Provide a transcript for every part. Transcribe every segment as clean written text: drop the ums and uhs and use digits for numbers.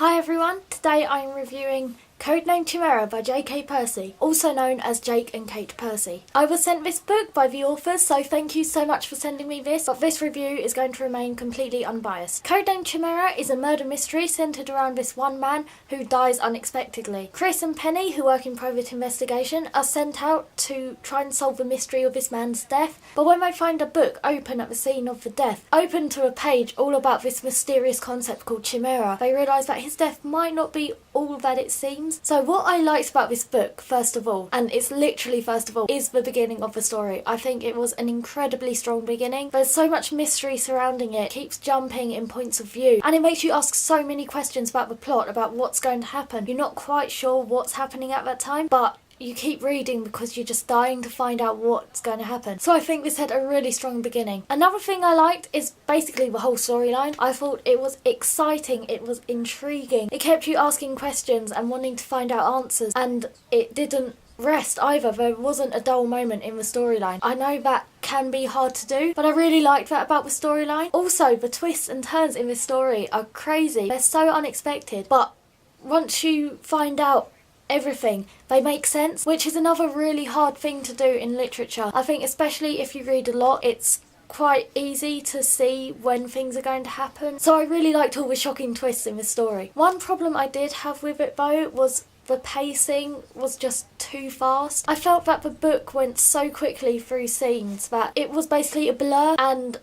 Hi everyone, today I am reviewing Codename Chimera by J.K. Persy, also known as Jake and Kate Persy. I was sent this book by the authors, so thank you so much for sending me this, but this review is going to remain completely unbiased. Codename Chimera is a murder mystery centred around this one man who dies unexpectedly. Chris and Penny, who work in private investigation, are sent out to try and solve the mystery of this man's death, but when they find a book open at the scene of the death, open to a page all about this mysterious concept called Chimera, they realise that his death might not be all that it seems. So what I liked about this book, first of all, and it's literally first of all, is the beginning of the story. I think it was an incredibly strong beginning. There's so much mystery surrounding it, keeps jumping in points of view, and it makes you ask so many questions about the plot, about what's going to happen. You're not quite sure what's happening at that time, but you keep reading because you're just dying to find out what's going to happen. So I think this had a really strong beginning. Another thing I liked is basically the whole storyline. I thought it was exciting, it was intriguing. It kept you asking questions and wanting to find out answers, and it didn't rest either. There wasn't a dull moment in the storyline. I know that can be hard to do, but I really liked that about the storyline. Also, the twists and turns in this story are crazy. They're so unexpected, but once you find out everything, they make sense, which is another really hard thing to do in literature. I think especially if you read a lot, it's quite easy to see when things are going to happen. So I really liked all the shocking twists in the story. One problem I did have with it though was the pacing was just too fast. I felt that the book went so quickly through scenes that it was basically a blur, and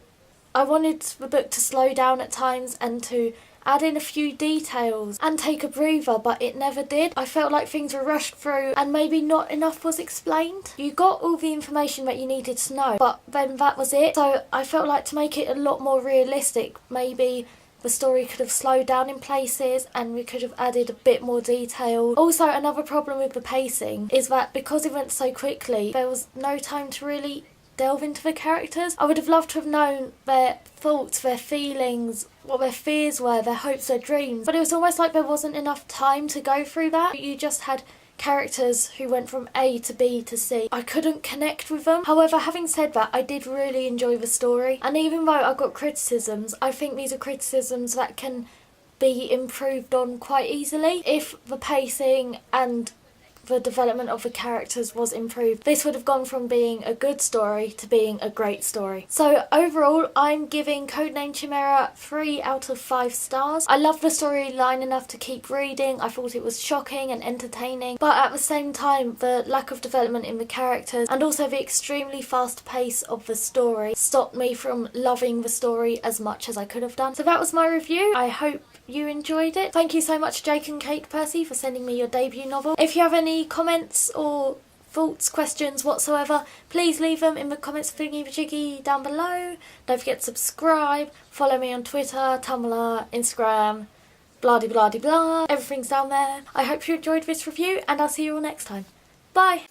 I wanted the book to slow down at times and to add in a few details and take a breather, but it never did. I felt like things were rushed through and maybe not enough was explained. You got all the information that you needed to know, but then that was it. So I felt like to make it a lot more realistic, maybe the story could have slowed down in places and we could have added a bit more detail. Also, another problem with the pacing is that because it went so quickly, there was no time to really delve into the characters. I would have loved to have known their thoughts, their feelings, what their fears were, their hopes, their dreams, but it was almost like there wasn't enough time to go through that. You just had characters who went from A to B to C. I couldn't connect with them. However, having said that, I did really enjoy the story, and even though I got criticisms, I think these are criticisms that can be improved on quite easily. If the pacing and the development of the characters was improved, this would have gone from being a good story to being a great story. So overall, I'm giving Codename Chimera 3 out of 5 stars. I loved the storyline enough to keep reading. I thought it was shocking and entertaining, but at the same time, the lack of development in the characters and also the extremely fast pace of the story stopped me from loving the story as much as I could have done. So that was my review. I hope you enjoyed it. Thank you so much, Jake and Kate Persy, for sending me your debut novel. If you have any comments or thoughts, questions whatsoever, please leave them in the comments thingy-majiggy down below. Don't forget to subscribe, follow me on Twitter, Tumblr, Instagram, blah-de-blah-de-blah. Everything's down there. I hope you enjoyed this review, and I'll see you all next time. Bye!